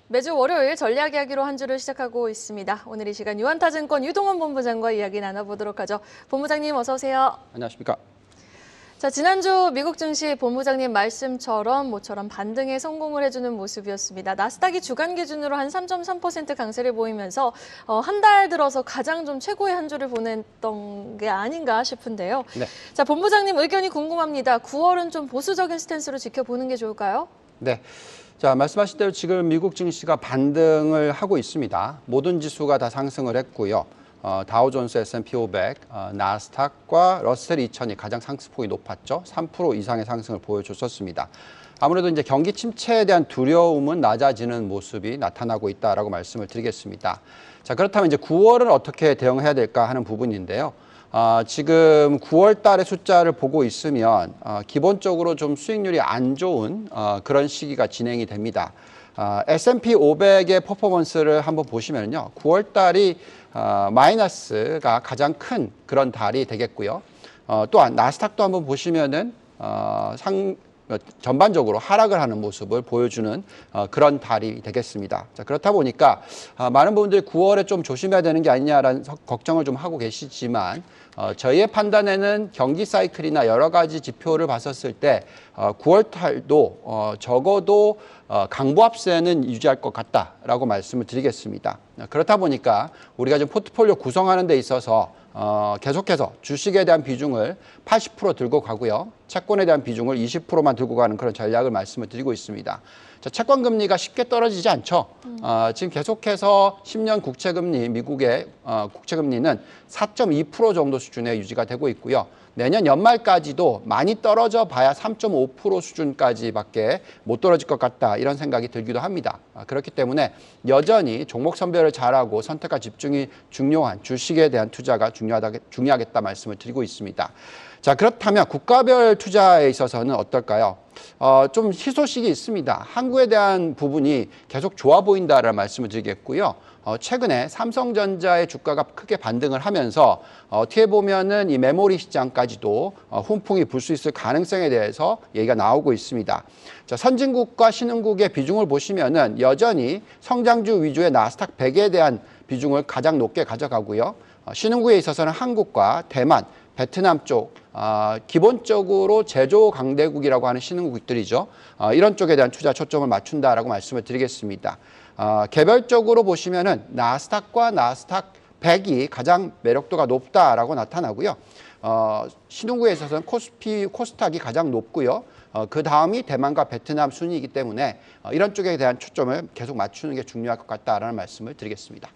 매주 월요일 전략 이야기로 한 주를 시작하고 있습니다. 오늘 이 시간 유한타증권 유동원 본부장과 이야기 나눠보도록 하죠. 본부장님 어서 오세요. 안녕하십니까. 자, 지난주 미국 증시 본부장님 말씀처럼 모처럼 반등에 성공을 해주는 모습이었습니다. 나스닥이 주간 기준으로 한 3.3% 강세를 보이면서 한 달 들어서 가장 좀 최고의 한 주를 보냈던 게 아닌가 싶은데요. 네. 자, 본부장님 의견이 궁금합니다. 9월은 좀 보수적인 스탠스로 지켜보는 게 좋을까요? 네. 자, 말씀하신 대로 지금 미국 증시가 반등을 하고 있습니다. 모든 지수가 다 상승을 했고요. 다우존스, S&P 500, 나스닥과 러셀 2000이 가장 상승폭이 높았죠. 3% 이상의 상승을 보여줬었습니다. 아무래도 이제 경기 침체에 대한 두려움은 낮아지는 모습이 나타나고 있다라고 말씀을 드리겠습니다. 자, 그렇다면 이제 9월은 어떻게 대응해야 될까 하는 부분인데요. 지금 9월 달의 숫자를 보고 있으면 기본적으로 좀 수익률이 안 좋은 그런 시기가 진행이 됩니다. S&P 500의 퍼포먼스를 한번 보시면요. 9월 달이 마이너스가 가장 큰 그런 달이 되겠고요. 또한 나스닥도 한번 보시면은 전반적으로 하락을 하는 모습을 보여주는 그런 달이 되겠습니다. 자, 그렇다 보니까 많은 분들이 9월에 좀 조심해야 되는 게 아니냐라는 걱정을 좀 하고 계시지만 저희의 판단에는 경기 사이클이나 여러 가지 지표를 봤었을 때 9월 달도 적어도 강보합세는 유지할 것 같다라고 말씀을 드리겠습니다. 그렇다 보니까 우리가 지금 포트폴리오 구성하는 데 있어서 계속해서 주식에 대한 비중을 80% 들고 가고요. 채권에 대한 비중을 20%만 들고 가는 그런 전략을 말씀을 드리고 있습니다. 자, 채권 금리가 쉽게 떨어지지 않죠. 지금 계속해서 10년 국채금리, 미국의 국채금리는 4.2% 정도 수준에 유지가 되고 있고요. 내년 연말까지도 많이 떨어져 봐야 3.5% 수준까지밖에 못 떨어질 것 같다 이런 생각이 들기도 합니다. 그렇기 때문에 여전히 종목 선별을 잘하고 선택과 집중이 중요한 주식에 대한 투자가 중요하겠다 말씀을 드리고 있습니다. 자, 그렇다면 국가별 투자에 있어서는 어떨까요? 좀 희소식이 있습니다. 한국에 대한 부분이 계속 좋아 보인다라는 말씀을 드리겠고요. 최근에 삼성전자의 주가가 크게 반등을 하면서 어떻게 보면은 이 메모리 시장까지도 훈풍이 불 수 있을 가능성에 대해서 얘기가 나오고 있습니다. 자, 선진국과 신흥국의 비중을 보시면은 여전히 성장주 위주의 나스닥 100에 대한 비중을 가장 높게 가져가고요. 신흥국에 있어서는 한국과 대만, 베트남 쪽 기본적으로 제조 강대국이라고 하는 신흥국들이죠. 이런 쪽에 대한 투자 초점을 맞춘다라고 말씀을 드리겠습니다. 개별적으로 보시면은 나스닥과 나스닥 100이 가장 매력도가 높다라고 나타나고요. 신흥국에 있어서는 코스피, 코스닥이 가장 높고요. 그 다음이 대만과 베트남 순이기 때문에 이런 쪽에 대한 초점을 계속 맞추는 게 중요할 것 같다라는 말씀을 드리겠습니다.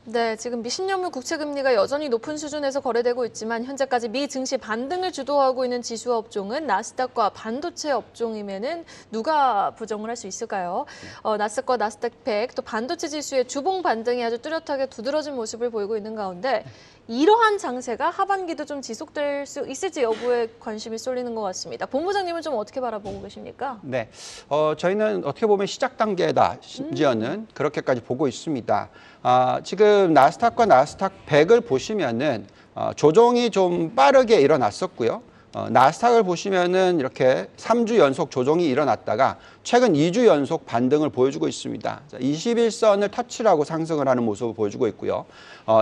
네, 지금 미 10년물 국채 금리가 여전히 높은 수준에서 거래되고 있지만 현재까지 미 증시 반등을 주도하고 있는 지수 업종은 나스닥과 반도체 업종이면은 누가 부정을 할 수 있을까요? 나스닥과 나스닥 100, 또 반도체 지수의 주봉 반등이 아주 뚜렷하게 두드러진 모습을 보이고 있는 가운데 이러한 장세가 하반기도 좀 지속될 수 있을지 여부에 관심이 쏠리는 것 같습니다. 본부장님은 좀 어떻게 바라보고 계십니까? 네, 저희는 어떻게 보면 시작 단계다, 심지어는 그렇게까지 보고 있습니다. 지금 나스닥과 나스닥 100을 보시면은 조정이 좀 빠르게 일어났었고요. 나스닥을 보시면은 이렇게 3주 연속 조정이 일어났다가 최근 2주 연속 반등을 보여주고 있습니다. 21선을 터치를 하고 상승을 하는 모습을 보여주고 있고요.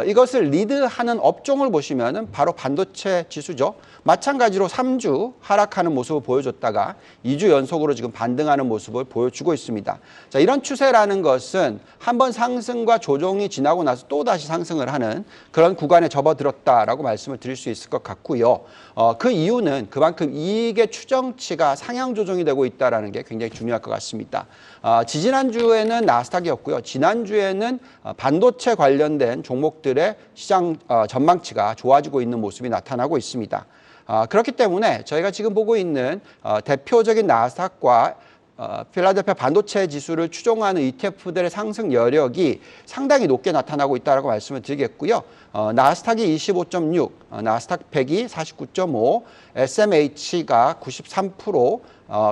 이것을 리드하는 업종을 보시면은 바로 반도체 지수죠. 마찬가지로 3주 하락하는 모습을 보여줬다가 2주 연속으로 지금 반등하는 모습을 보여주고 있습니다. 자, 이런 추세라는 것은 한번 상승과 조정이 지나고 나서 또 다시 상승을 하는 그런 구간에 접어들었다라고 말씀을 드릴 수 있을 것 같고요. 그 이유는 그만큼 이익의 추정치가 상향 조정이 되고 있다는 게 굉장히 중요할 것 같습니다. 지지난주에는 나스닥이었고요. 지난주에는 반도체 관련된 종목들의 시장 전망치가 좋아지고 있는 모습이 나타나고 있습니다. 그렇기 때문에 저희가 지금 보고 있는 대표적인 나스닥과 필라델피아 반도체 지수를 추종하는 ETF들의 상승 여력이 상당히 높게 나타나고 있다고 말씀을 드리겠고요. 나스닥이 25.6, 나스닥 100이 49.5, SMH가 93%,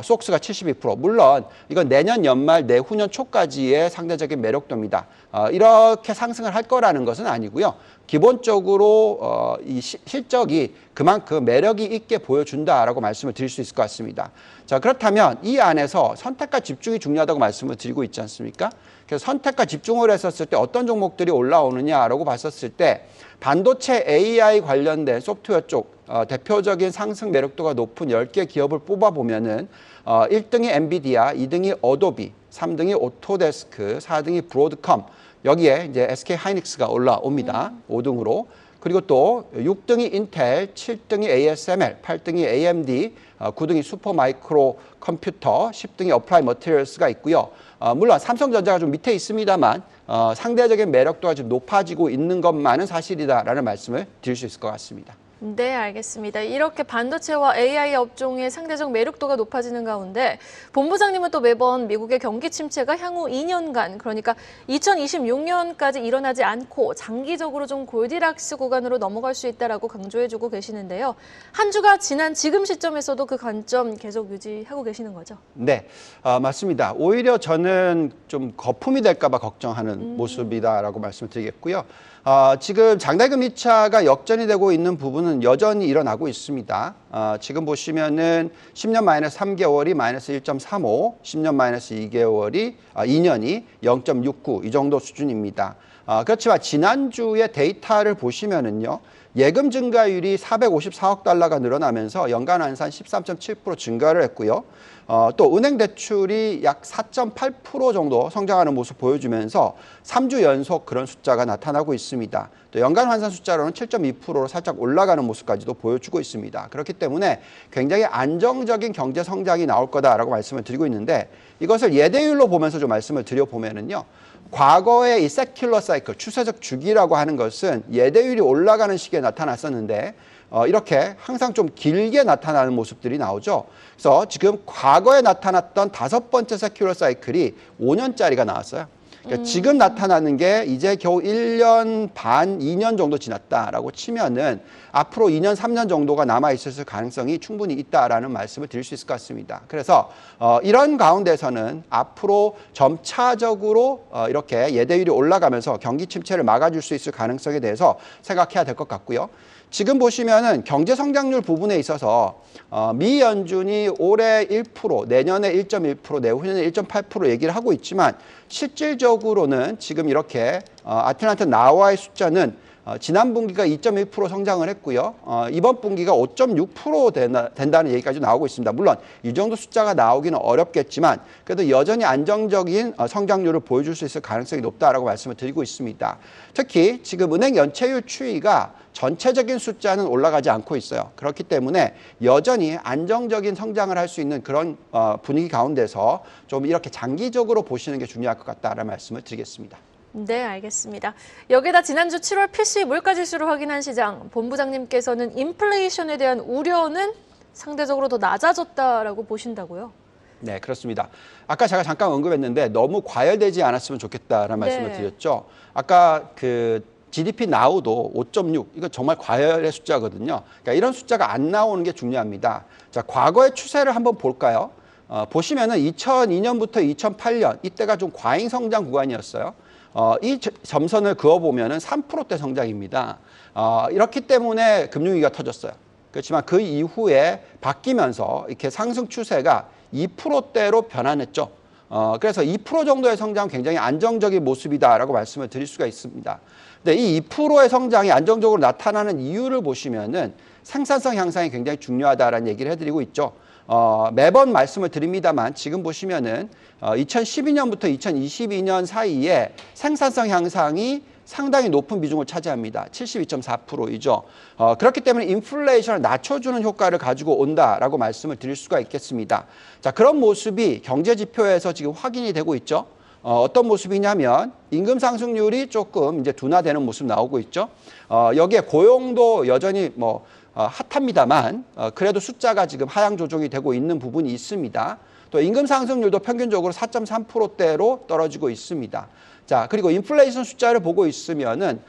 속스가 72%. 물론 이건 내년 연말, 내후년 초까지의 상대적인 매력도입니다. 이렇게 상승을 할 거라는 것은 아니고요. 기본적으로 이 실적이 그만큼 매력이 있게 보여준다라고 말씀을 드릴 수 있을 것 같습니다. 자, 그렇다면 이 안에서 선택과 집중이 중요하다고 말씀을 드리고 있지 않습니까? 그래서 선택과 집중을 했었을 때 어떤 종목들이 올라오느냐라고 봤었을 때 반도체 AI 관련된 소프트웨어 쪽 대표적인 상승 매력도가 높은 10개 기업을 뽑아보면은 1등이 엔비디아, 2등이 어도비, 3등이 오토데스크, 4등이 브로드컴, 여기에 이제 SK 하이닉스가 올라옵니다. 5등으로. 그리고 또 6등이 인텔, 7등이 ASML, 8등이 AMD, 9등이 슈퍼마이크로 컴퓨터, 10등이 어플라이 머티리얼스가 있고요. 물론 삼성전자가 좀 밑에 있습니다만 상대적인 매력도가 좀 높아지고 있는 것만은 사실이다라는 말씀을 드릴 수 있을 것 같습니다. 네, 알겠습니다. 이렇게 반도체와 AI 업종의 상대적 매력도가 높아지는 가운데 본부장님은 또 매번 미국의 경기 침체가 향후 2년간, 그러니까 2026년까지 일어나지 않고 장기적으로 좀 골디락스 구간으로 넘어갈 수 있다라고 강조해주고 계시는데요. 한 주가 지난 지금 시점에서도 그 관점 계속 유지하고 계시는 거죠? 네, 맞습니다. 오히려 저는 좀 거품이 될까 봐 걱정하는 모습이다라고 말씀을 드리겠고요. 지금 장대금리 차가 역전이 되고 있는 부분은 여전히 일어나고 있습니다. 지금 보시면은 10년 마이너스 3개월이 마이너스 1.35, 10년 마이너스 2개월이 2년이 0.69 이 정도 수준입니다. 그렇지만 지난주에 데이터를 보시면은요. 예금 증가율이 454억 달러가 늘어나면서 연간 환산 13.7% 증가를 했고요. 또 은행 대출이 약 4.8% 정도 성장하는 모습 보여주면서 3주 연속 그런 숫자가 나타나고 있습니다. 또 연간 환산 숫자로는 7.2%로 살짝 올라가는 모습까지도 보여주고 있습니다. 그렇기 때문에 굉장히 안정적인 경제 성장이 나올 거다라고 말씀을 드리고 있는데 이것을 예대율로 보면서 좀 말씀을 드려보면은요. 과거의 이 세큘러 사이클, 추세적 주기라고 하는 것은 예대율이 올라가는 시기에 나타났었는데 이렇게 항상 좀 길게 나타나는 모습들이 나오죠. 그래서 지금 과거에 나타났던 5번째 세큘러 사이클이 5년짜리가 나왔어요. 그러니까 지금 나타나는 게 이제 겨우 1년 반, 2년 정도 지났다라고 치면은 앞으로 2년, 3년 정도가 남아있을 가능성이 충분히 있다라는 말씀을 드릴 수 있을 것 같습니다. 그래서 이런 가운데서는 앞으로 점차적으로 이렇게 예대율이 올라가면서 경기 침체를 막아줄 수 있을 가능성에 대해서 생각해야 될 것 같고요. 지금 보시면은 경제 성장률 부분에 있어서 미 연준이 올해 1%, 내년에 1.1%, 내후년에 1.8% 얘기를 하고 있지만 실질적으로는 지금 이렇게 아틀란타 나와의 숫자는 지난 분기가 2.1% 성장을 했고요. 이번 분기가 5.6% 된다는 얘기까지 나오고 있습니다. 물론 이 정도 숫자가 나오기는 어렵겠지만 그래도 여전히 안정적인 성장률을 보여줄 수 있을 가능성이 높다라고 말씀을 드리고 있습니다. 특히 지금 은행 연체율 추이가 전체적인 숫자는 올라가지 않고 있어요. 그렇기 때문에 여전히 안정적인 성장을 할 수 있는 그런 분위기 가운데서 좀 이렇게 장기적으로 보시는 게 중요할 것 같다라는 말씀을 드리겠습니다. 네, 알겠습니다. 여기다 지난주 7월 PCE 물가지수를 확인한 시장, 본부장님께서는 인플레이션에 대한 우려는 상대적으로 더 낮아졌다라고 보신다고요? 네, 그렇습니다. 아까 제가 잠깐 언급했는데 너무 과열되지 않았으면 좋겠다라는 말씀을 드렸죠. 아까 GDP 나우도 5.6, 이거 정말 과열의 숫자거든요. 그러니까 이런 숫자가 안 나오는 게 중요합니다. 자, 과거의 추세를 한번 볼까요? 보시면은 2002년부터 2008년, 이때가 좀 과잉 성장 구간이었어요. 이 점선을 그어보면은 3%대 성장입니다. 이렇기 때문에 금융위기가 터졌어요. 그렇지만 그 이후에 바뀌면서 이렇게 상승 추세가 2%대로 변환했죠. 그래서 2% 정도의 성장은 굉장히 안정적인 모습이다라고 말씀을 드릴 수가 있습니다. 근데 이 2%의 성장이 안정적으로 나타나는 이유를 보시면은 생산성 향상이 굉장히 중요하다라는 얘기를 해드리고 있죠. 매번 말씀을 드립니다만 지금 보시면은 2012년부터 2022년 사이에 생산성 향상이 상당히 높은 비중을 차지합니다. 72.4%이죠. 그렇기 때문에 인플레이션을 낮춰주는 효과를 가지고 온다라고 말씀을 드릴 수가 있겠습니다. 자, 그런 모습이 경제 지표에서 지금 확인이 되고 있죠. 어떤 모습이냐면 임금 상승률이 조금 이제 둔화되는 모습 나오고 있죠. 여기에 고용도 여전히 핫합니다만 그래도 숫자가 지금 하향 조정이 되고 있는 부분이 있습니다. 또 임금 상승률도 평균적으로 4.3%대로 떨어지고 있습니다. 자, 그리고 인플레이션 숫자를 보고 있으면은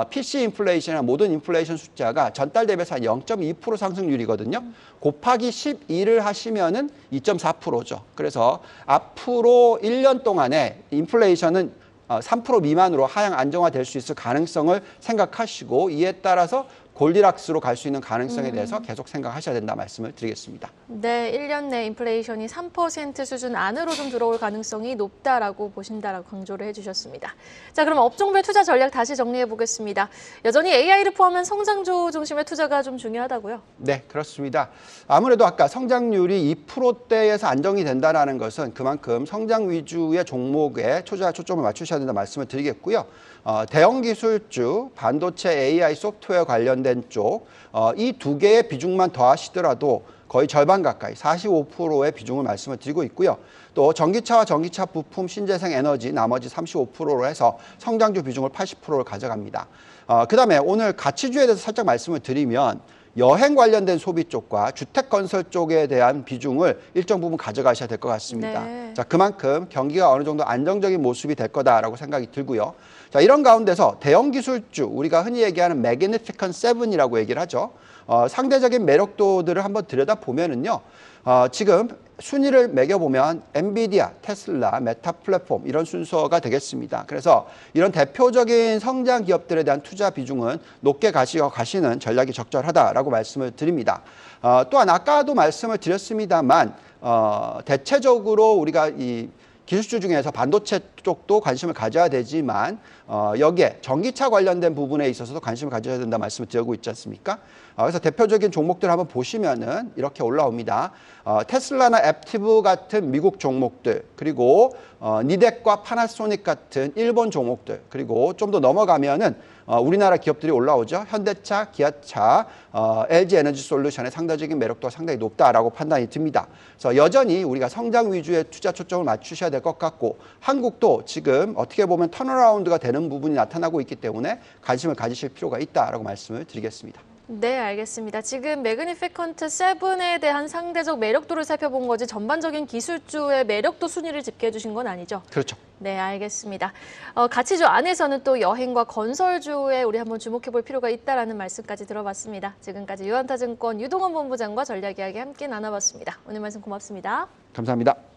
PC 인플레이션이나 모든 인플레이션 숫자가 전달 대비해서 한 0.2% 상승률이거든요. 곱하기 12를 하시면은 2.4%죠. 그래서 앞으로 1년 동안에 인플레이션은 3% 미만으로 하향 안정화될 수 있을 가능성을 생각하시고 이에 따라서 골디락스로 갈 수 있는 가능성에 대해서 계속 생각하셔야 된다 말씀을 드리겠습니다. 네, 1년 내 인플레이션이 3% 수준 안으로 좀 들어올 가능성이 높다라고 보신다라고 강조를 해주셨습니다. 자, 그럼 업종별 투자 전략 다시 정리해 보겠습니다. 여전히 AI를 포함한 성장주 중심의 투자가 좀 중요하다고요? 네, 그렇습니다. 아무래도 아까 성장률이 2%대에서 안정이 된다는 것은 그만큼 성장 위주의 종목에 투자 초점을 맞추셔야 된다 말씀을 드리겠고요. 대형 기술주, 반도체, AI, 소프트웨어 관련된 쪽, 이 두 개의 비중만 더하시더라도 거의 절반 가까이 45%의 비중을 말씀을 드리고 있고요. 또 전기차와 전기차 부품, 신재생 에너지 나머지 35%로 해서 성장주 비중을 80%를 가져갑니다. 그다음에 오늘 가치주에 대해서 살짝 말씀을 드리면 여행 관련된 소비 쪽과 주택 건설 쪽에 대한 비중을 일정 부분 가져가셔야 될 것 같습니다. 네. 자, 그만큼 경기가 어느 정도 안정적인 모습이 될 거다라고 생각이 들고요. 자, 이런 가운데서 대형 기술주, 우리가 흔히 얘기하는 Magnificent Seven이라고 얘기를 하죠. 상대적인 매력도들을 한번 들여다보면은요. 지금 순위를 매겨보면 엔비디아, 테슬라, 메타 플랫폼 이런 순서가 되겠습니다. 그래서 이런 대표적인 성장 기업들에 대한 투자 비중은 높게 가시는 전략이 적절하다라고 말씀을 드립니다. 또한 아까도 말씀을 드렸습니다만 대체적으로 우리가 이 기술주 중에서 반도체 쪽도 관심을 가져야 되지만 여기에 전기차 관련된 부분에 있어서도 관심을 가져야 된다 말씀을 드리고 있지 않습니까? 그래서 대표적인 종목들 한번 보시면은 이렇게 올라옵니다. 테슬라나 앱티브 같은 미국 종목들, 그리고 니덱과 파나소닉 같은 일본 종목들, 그리고 좀 더 넘어가면은 우리나라 기업들이 올라오죠. 현대차, 기아차, LG 에너지 솔루션의 상대적인 매력도가 상당히 높다라고 판단이 듭니다. 그래서 여전히 우리가 성장 위주의 투자 초점을 맞추셔야 될 것 같고 한국도 지금 어떻게 보면 턴어라운드가 되는 부분이 나타나고 있기 때문에 관심을 가지실 필요가 있다라고 말씀을 드리겠습니다. 네, 알겠습니다. 지금 매그니피컨트 세븐에 대한 상대적 매력도를 살펴본 거지 전반적인 기술주의 매력도 순위를 집계해 주신 건 아니죠? 그렇죠. 네, 알겠습니다. 가치주 안에서는 또 여행과 건설주에 우리 한번 주목해 볼 필요가 있다라는 말씀까지 들어봤습니다. 지금까지 유한타증권 유동원 본부장과 전략 이야기 함께 나눠봤습니다. 오늘 말씀 고맙습니다. 감사합니다.